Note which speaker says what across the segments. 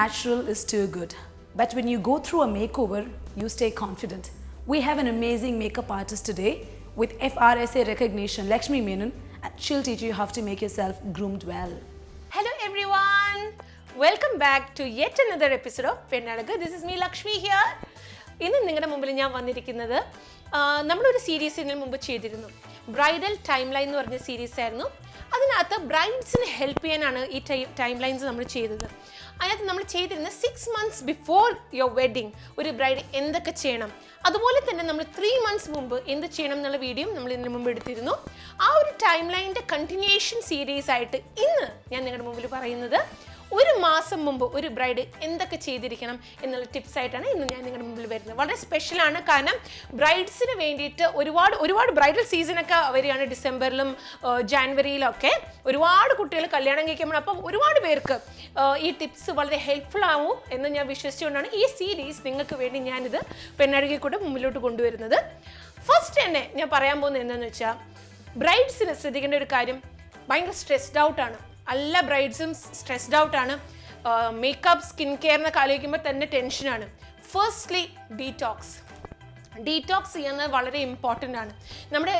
Speaker 1: natural is too good. But when you go through a makeover, you stay confident. We have an amazing makeup artist today with FRSA recognition, Lakshmi Menon, and she'll teach you how to make yourself groomed well.
Speaker 2: Hello everyone! Welcome back to yet another episode of Pennalaga. This is me Lakshmi here. ഇന്ന് നിങ്ങളുടെ മുമ്പിൽ ഞാൻ വന്നിരിക്കുന്നത് നമ്മളൊരു series ഇതിന് മുമ്പ് ചെയ്തിരുന്നു. Bridal time line എന്ന് പറഞ്ഞ സീരീസ് ആയിരുന്നു. അതിനകത്ത് ബ്രൈഡ്സിനെ ഹെൽപ്പ് ചെയ്യാനാണ് ഈ ടൈം ലൈൻസ് നമ്മൾ ചെയ്തത്. അതിനകത്ത് നമ്മൾ ചെയ്തിരുന്ന 6 months ബിഫോർ യുവർ വെഡിങ് ഒരു ബ്രൈഡ് എന്തൊക്കെ ചെയ്യണം, അതുപോലെ തന്നെ നമ്മൾ 3 months മുമ്പ് എന്ത് ചെയ്യണം എന്നുള്ള വീഡിയോ നമ്മൾ ഇതിന് മുമ്പ് എടുത്തിരുന്നു. ആ ഒരു ടൈം ലൈനിൻ്റെ കണ്ടിന്യൂവേഷൻ സീരീസ് ആയിട്ട് ഇന്ന് ഞാൻ നിങ്ങളുടെ മുമ്പിൽ പറയുന്നത് ഒരു മാസം മുമ്പ് ഒരു ബ്രൈഡ് എന്തൊക്കെ ചെയ്തിരിക്കണം എന്നുള്ള ടിപ്സ് ആയിട്ടാണ് ഇന്ന് ഞാൻ നിങ്ങളുടെ മുമ്പിൽ വരുന്നത്. വളരെ സ്പെഷ്യലാണ്, കാരണം ബ്രൈഡ്സിന് വേണ്ടിയിട്ട് ഒരുപാട് ബ്രൈഡൽ സീസണൊക്കെ വരികയാണ്. ഡിസംബറിലും ജാനുവരിയിലൊക്കെ ഒരുപാട് കുട്ടികൾ കല്യാണം കഴിക്കുമ്പോൾ, അപ്പം ഒരുപാട് പേർക്ക് ഈ ടിപ്സ് വളരെ ഹെൽപ്ഫുൾ ആവും എന്ന് ഞാൻ വിശ്വസിച്ചുകൊണ്ടാണ് ഈ സീരീസ് നിങ്ങൾക്ക് വേണ്ടി ഞാനിത് പെണ്ണഴകിൽ കൂടെ മുമ്പിലോട്ട് കൊണ്ടുവരുന്നത്. ഫസ്റ്റ് തന്നെ ഞാൻ പറയാൻ പോകുന്നത് എന്താണെന്ന് വെച്ചാൽ, ബ്രൈഡ്സിന് ശ്രദ്ധിക്കേണ്ട ഒരു കാര്യം, ഭയങ്കര സ്ട്രെസ്ഡ് ഔട്ടാണ്. എല്ലാ ബ്രൈഡ്സും സ്ട്രെസ്ഡ് ഔട്ടാണ്. മേക്കപ്പ്, സ്കിൻ കെയർ എന്നൊക്കെ ആലോചിക്കുമ്പോൾ തന്നെ ടെൻഷനാണ്. ഫസ്റ്റ്ലി ഡീറ്റോക്സ് ചെയ്യുന്നത് വളരെ ഇമ്പോർട്ടൻ്റ് ആണ്. നമ്മുടെ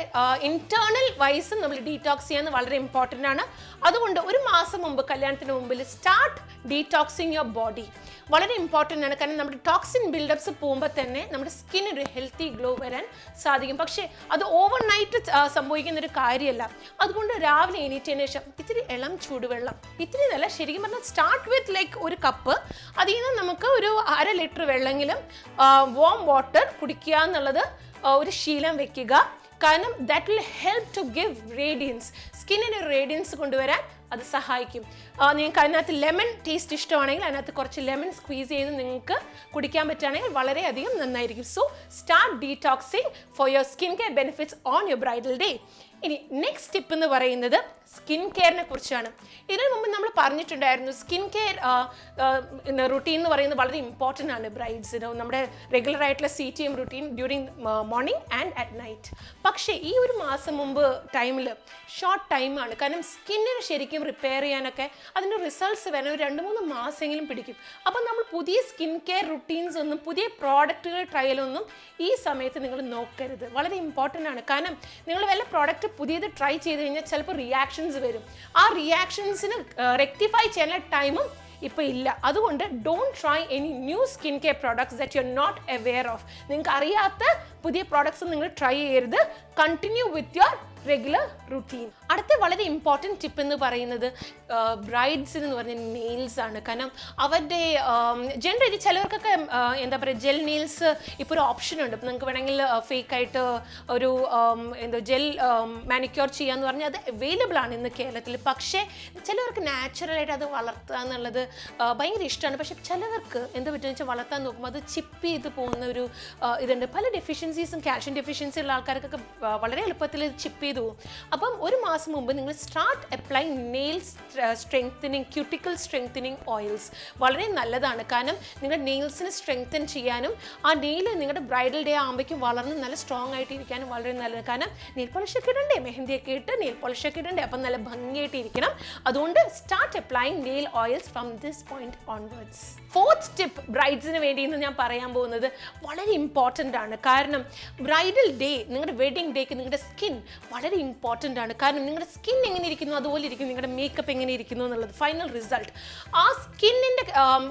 Speaker 2: ഇൻറ്റേർണൽ വൈസും നമ്മൾ ഡീറ്റോക്സ് ചെയ്യുന്നത് വളരെ ഇമ്പോർട്ടൻ്റ് ആണ്. അതുകൊണ്ട് ഒരു മാസം മുമ്പ്, കല്യാണത്തിന് മുമ്പിൽ സ്റ്റാർട്ട് ഡീറ്റോക്സിങ് യുവർ ബോഡി. വളരെ ഇമ്പോർട്ടൻ്റ് ആണ്, കാരണം നമ്മുടെ ടോക്സിൻ ബിൽഡപ്സ് പോകുമ്പോൾ തന്നെ നമ്മുടെ സ്കിന്നൊരു ഹെൽത്തി ഗ്ലോ വരാൻ സാധിക്കും. പക്ഷേ അത് ഓവർനൈറ്റ് സംഭവിക്കുന്നൊരു കാര്യമല്ല. അതുകൊണ്ട് രാവിലെ എണീറ്റതിന് ശേഷം ഇത്തിരി ഇളം ചൂടുവെള്ളം, ഇത്തിരി നല്ല ശരിക്കും പറഞ്ഞാൽ സ്റ്റാർട്ട് വിത്ത് ലൈക്ക് ഒരു കപ്പ്, അതിൽ നിന്ന് നമുക്ക് ഒരു 1/2 ലിറ്റർ വെള്ളമെങ്കിലും വാം വാട്ടർ കുടിക്കുക എന്നുള്ളത് ഒരു ശീലം വെക്കുക. കാരണം that will help to give radiance, സ്കിന്നിന് റേഡിയൻസ് കൊണ്ടുവരാൻ അത് സഹായിക്കും. നിങ്ങൾക്ക് അതിനകത്ത് ലെമൺ ടേസ്റ്റ് ഇഷ്ടമാണെങ്കിൽ അതിനകത്ത് കുറച്ച് ലെമൺ സ്ക്വീസ് ചെയ്ത് നിങ്ങൾക്ക് കുടിക്കാൻ പറ്റുകയാണെങ്കിൽ വളരെയധികം നന്നായിരിക്കും. So start detoxing for your skin care benefits on your bridal day. ഇനി നെക്സ്റ്റ് ടിപ്പ് എന്ന് പറയുന്നത് സ്കിൻ കെയറിനെ കുറിച്ചാണ്. ഇതിനു മുമ്പ് നമ്മൾ പറഞ്ഞിട്ടുണ്ടായിരുന്നു, സ്കിൻ കെയർ റുട്ടീൻ എന്ന് പറയുന്നത് വളരെ ഇമ്പോർട്ടൻ്റ് ആണ് ബ്രൈഡ്സിന്. നമ്മുടെ റെഗുലർ ആയിട്ടുള്ള CTM routine during morning and at night. പക്ഷേ ഈ ഒരു മാസം മുമ്പ് ടൈമിൽ ഷോർട്ട് ടൈമാണ്, കാരണം സ്കിന്നിന് ശരിക്കും റിപ്പയർ ചെയ്യാനൊക്കെ അതിൻ്റെ റിസൾട്ട്സ് വരാൻ ഒരു 2-3 മാസമെങ്കിലും പിടിക്കും. അപ്പം നമ്മൾ പുതിയ സ്കിൻ കെയർ റുട്ടീൻസ് ഒന്നും പുതിയ പ്രോഡക്റ്റുകൾ ട്രയലൊന്നും ഈ സമയത്ത് നിങ്ങൾ നോക്കരുത്. വളരെ ഇമ്പോർട്ടൻ്റ് ആണ്, കാരണം നിങ്ങൾ വല്ല പ്രോഡക്റ്റ് പുതിയത് ട്രൈ ചെയ്ത് കഴിഞ്ഞാൽ ചിലപ്പോൾ റിയാക്ഷൻസ് വരും. ആ റിയാക്ഷൻസിന് റെക്ടിഫൈ ചെയ്യാനുള്ള ടൈമും ഇപ്പോൾ ഇല്ല. അതുകൊണ്ട് don't try any new skin care products that you are not aware of. നിങ്ങൾക്ക് അറിയാത്ത പുതിയ പ്രോഡക്ട്സ് നിങ്ങൾ ട്രൈ ചെയ്യരുത്. Continue with your regular routine. അടുത്ത വളരെ ഇമ്പോർട്ടൻറ്റ് ടിപ്പ് എന്ന് പറയുന്നത് ബ്രൈഡ്സിന് എന്ന് പറഞ്ഞ നെയിൽസ് ആണ്. കാരണം അവരുടെ ജനറലി ചിലവർക്കൊക്കെ എന്താ പറയുക, ജെൽ നെയിൽസ് ഇപ്പോൾ ഒരു ഓപ്ഷൻ ഉണ്ട്. നിങ്ങൾക്ക് വേണമെങ്കിൽ ഫേക്കായിട്ട് ഒരു ജെൽ മാനിക്യൂർ ചെയ്യാന്ന് പറഞ്ഞാൽ അത് അവൈലബിൾ ആണ് ഇന്ന് കേരളത്തിൽ. പക്ഷേ ചിലവർക്ക് നാച്ചുറലായിട്ട് അത് വളർത്തുക എന്നുള്ളത് ഭയങ്കര ഇഷ്ടമാണ്. പക്ഷേ ചിലവർക്ക് എന്താ പറ്റുമെന്ന് വെച്ചാൽ വളർത്താൻ നോക്കുമ്പോൾ അത് ചിപ്പ് ചെയ്ത് പോകുന്ന ഒരു ഇതുണ്ട്. പല ഡെഫിഷ്യൻസീസും, കാൽഷ്യം ഡെഫിഷ്യൻസി ഉള്ള ആൾക്കാർക്കൊക്കെ വളരെ എളുപ്പത്തിൽ ചിപ്പ് ചെയ്ത് പോകും. അപ്പം ഒരു മാസം മുമ്പ് നിങ്ങൾ start apply nail strengthening, cuticle strengthening oils. വളരെ നല്ലതാണ്, കാരണം നിങ്ങളുടെ നെയിൽസിന് സ്ട്രെങ്തൻ ചെയ്യാനും ആ നെയിൽ നിങ്ങളുടെ ബ്രൈഡൽ ഡേ ആകുമ്പോഴേക്കും വളർന്ന് നല്ല സ്ട്രോങ് ആയിട്ട് ഇരിക്കാനും വളരെ നല്ലത്. കാരണം നെയിൽ പോളിഷൊക്കെ ഇടണ്ടേ, മെഹന്തിയൊക്കെ ഇട്ട് നെയിൽ പോളിഷൊക്കെ ഇടണ്ടേ, അപ്പം നല്ല ഭംഗിയായിട്ട് ഇരിക്കണം. അതുകൊണ്ട് start applying nail oils from this point onwards. Fourth tip ബ്രൈഡ്സിന് വേണ്ടി ഇന്ന് ഞാൻ പറയാൻ പോകുന്നത് വളരെ ഇമ്പോർട്ടൻ്റ് ആണ്. കാരണം ബ്രൈഡൽ ഡേ, നിങ്ങളുടെ വെഡിങ് ഡേക്ക് നിങ്ങളുടെ സ്കിൻ വളരെ ഇമ്പോർട്ടൻ്റ് ആണ്. കാരണം നിങ്ങളുടെ സ്കിൻ എങ്ങനെ ഇരിക്കുന്നു അതുപോലെ ഇരിക്കും നിങ്ങളുടെ മേക്കപ്പ് എങ്ങനെ ഇരിക്കുന്നു എന്നുള്ളത്. ഫൈനൽ റിസൾട്ട് ആ സ്കിന്നിൻ്റെ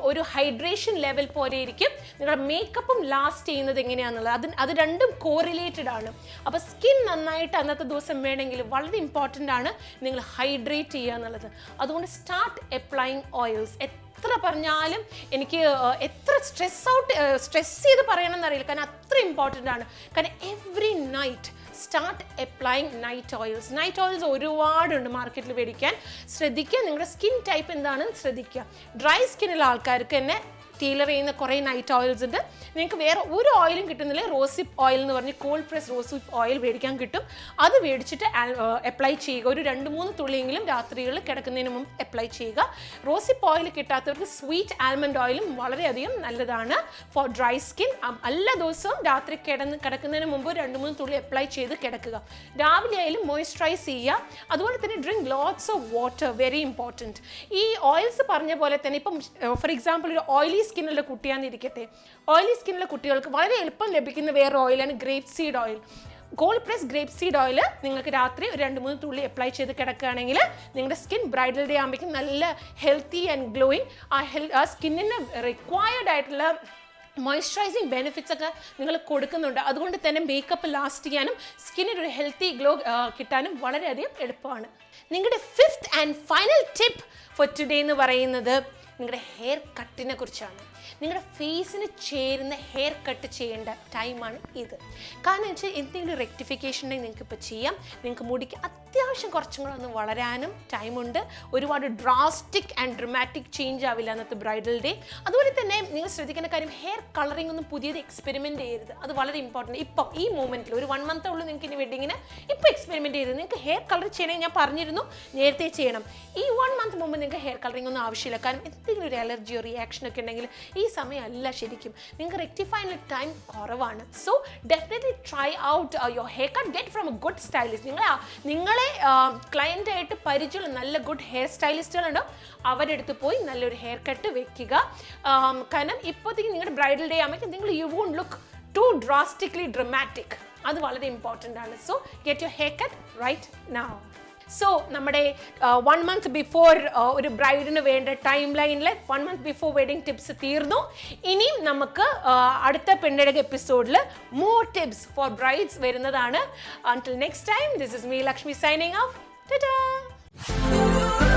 Speaker 2: ഒരു ഹൈഡ്രേഷൻ ലെവൽ പോലെ ഇരിക്കും നിങ്ങളുടെ മേക്കപ്പും ലാസ്റ്റ് ചെയ്യുന്നത് എങ്ങനെയാണെന്നുള്ളത്. അത് രണ്ടും കോറിലേറ്റഡ് ആണ്. അപ്പോൾ സ്കിൻ നന്നായിട്ട് അന്നത്തെ ദിവസം വേണമെങ്കിൽ വളരെ ഇമ്പോർട്ടൻ്റ് ആണ് നിങ്ങൾ ഹൈഡ്രേറ്റ് ചെയ്യുക എന്നുള്ളത്. അതുകൊണ്ട് സ്റ്റാർട്ട് അപ്ലൈയിങ് ഓയിൽസ്. എത്ര പറഞ്ഞാലും എനിക്ക് എത്ര സ്ട്രെസ് ചെയ്ത് പറയണമെന്നറിയില്ല, കാരണം അത്ര ഇമ്പോർട്ടൻ്റ് ആണ്. കാരണം every night start applying night oils. Night oils ഒരുപാടുണ്ട് മാർക്കറ്റിൽ മേടിക്കാൻ. ശ്രദ്ധിക്കുക, നിങ്ങളുടെ സ്കിൻ ടൈപ്പ് എന്താണെന്ന് ശ്രദ്ധിക്കുക. ഡ്രൈ സ്കിന്നുള്ള ആൾക്കാർക്ക് തന്നെ ടീലർ ചെയ്യുന്ന കുറേ നൈറ്റ് ഓയിൽസ് ഉണ്ട്. നിങ്ങൾക്ക് വേറെ ഒരു ഓയിലും കിട്ടുന്നില്ല, റോസിപ്പ് ഓയിൽ എന്ന് പറഞ്ഞ് കോൾഡ് പ്രസ് റോസിപ്പ് ഓയിൽ മേടിക്കാൻ കിട്ടും. അത് മേടിച്ചിട്ട് അപ്ലൈ ചെയ്യുക. ഒരു 2-3 തുള്ളിയെങ്കിലും രാത്രികളിൽ കിടക്കുന്നതിന് മുമ്പ് അപ്ലൈ ചെയ്യുക. റോസിപ്പ് ഓയിൽ കിട്ടാത്തവർക്ക് സ്വീറ്റ് ആൽമണ്ട് ഓയിലും വളരെയധികം നല്ലതാണ് ഫോർ ഡ്രൈ സ്കിൻ. എല്ലാ ദിവസവും രാത്രി കിടക്കുന്നതിന് മുമ്പ് 2-3 തുള്ളി അപ്ലൈ ചെയ്ത് കിടക്കുക. രാവിലെ ആയാലും മോയ്സ്ചറൈസ് ചെയ്യുക. അതുപോലെ തന്നെ drink lots of water, very important. ഈ ഓയിൽസ് പറഞ്ഞ പോലെ തന്നെ ഇപ്പം ഫോർ എക്സാമ്പിൾ ഒരു ഓയിലി സ്കിന്നുള്ള കുട്ടിയാണെന്നിരിക്കട്ടെ, ഓയിലി സ്കിന്നുള്ള കുട്ടികൾക്ക് വളരെ എളുപ്പം ലഭിക്കുന്ന വേറെ ഓയിലാണ് grape seed oil. Cold press grape seed oil നിങ്ങൾക്ക് രാത്രി ഒരു 2-3 തുള്ളി അപ്ലൈ ചെയ്ത് കിടക്കുകയാണെങ്കിൽ നിങ്ങളുടെ സ്കിൻ ബ്രൈഡൽ ഡേ ആകുമ്പോഴേക്കും നല്ല ഹെൽത്തി ആൻഡ് ഗ്ലോയിങ്, ആ സ്കിന്നിന് റിക്വയർഡ് ആയിട്ടുള്ള മോയ്സ്ചറൈസിങ് ബെനിഫിറ്റ്സ് ഒക്കെ നിങ്ങൾ കൊടുക്കുന്നുണ്ട്. അതുകൊണ്ട് തന്നെ മേക്കപ്പ് ലാസ്റ്റ് ചെയ്യാനും സ്കിന്നിന് ഒരു ഹെൽത്തി ഗ്ലോ കിട്ടാനും വളരെയധികം എളുപ്പമാണ്. നിങ്ങളുടെ 5th and final tip for today എന്ന് പറയുന്നത് നിങ്ങളുടെ ഹെയർ കട്ടിനെ കുറിച്ചാണ്. നിങ്ങളുടെ ഫേസിന് ചേരുന്ന ഹെയർ കട്ട് ചെയ്യേണ്ട ടൈമാണ് ഇത്. കാരണം വെച്ചാൽ എന്തെങ്കിലും റെക്ടിഫിക്കേഷൻ ഉണ്ടെങ്കിൽ നിങ്ങൾക്ക് ഇപ്പോൾ ചെയ്യാം. നിങ്ങൾക്ക് മുടിക്ക് അത്യാവശ്യം കുറച്ചും കൂടെ ഒന്ന് വളരാനും ടൈമുണ്ട്. ഒരുപാട് ഡ്രാസ്റ്റിക് ആൻഡ് ഡ്രമാറ്റിക് ചേഞ്ച് ആവില്ല അന്നത്തെ ബ്രൈഡൽ ഡേ. അതുപോലെ തന്നെ നിങ്ങൾ ശ്രദ്ധിക്കേണ്ട കാര്യം, ഹെയർ കളറിംഗ് ഒന്നും പുതിയത് എക്സ്പെരിമെൻറ്റ് ചെയ്യരുത്. അത് വളരെ ഇമ്പോർട്ടൻറ്റ്. ഇപ്പം ഈ മൂമെൻറ്റിൽ ഒരു 1 മന്തേ ഉള്ളൂ നിങ്ങൾക്ക് ഇനി വെഡിങ്ങിന്, ഇപ്പോൾ എക്സ്പെരിമെൻറ്റ് ചെയ്യരുത്. നിങ്ങൾക്ക് ഹെയർ കളർ ചെയ്യണമെങ്കിൽ ഞാൻ പറഞ്ഞിരുന്നു നേരത്തെ ചെയ്യണം. ഈ 1 മന്ത് മുമ്പ് നിങ്ങൾക്ക് ഹെയർ കളറിംഗ് ഒന്നും ആവശ്യമില്ല. കാരണം എന്തെങ്കിലും ഒരു അലർജിയോ റിയാക്ഷൻ ഒക്കെ ഉണ്ടെങ്കിൽ ഈ സമയമല്ല ശരിക്കും. നിങ്ങൾക്ക് റെക്ടിഫൈനുള്ള ടൈം കുറവാണ്. So definitely try out your hair cut, get from A good stylist. നിങ്ങളെ ക്ലയൻ്റ് ആയിട്ട് പരിചയമുള്ള നല്ല ഗുഡ് ഹെയർ സ്റ്റൈലിസ്റ്റുകളുണ്ടോ അവരുടെ അടുത്ത് പോയി നല്ലൊരു ഹെയർ കട്ട് വെക്കുക. കാരണം ഇപ്പോഴത്തേക്ക് നിങ്ങളുടെ ബ്രൈഡൽ ഡേ ആകുമ്പോൾ നിങ്ങൾ you won't look to drastically dramatic. അത് വളരെ ഇമ്പോർട്ടൻ്റ് ആണ്. So get your hair cut right now. So നമ്മുടെ 1 മന്ത് ബിഫോർ ഒരു ബ്രൈഡിന് വേണ്ട ടൈം ലൈനിൽ 1 മന്ത് ബിഫോർ വെഡിങ് ടിപ്സ് തീർന്നു. ഇനിയും നമുക്ക് അടുത്ത പെണ്ണഴക എപ്പിസോഡിൽ മോർ ടിപ്സ് ഫോർ ബ്രൈഡ്സ് വരുന്നതാണ്. Until next time, this is me Lakshmi signing off. Ta-ta!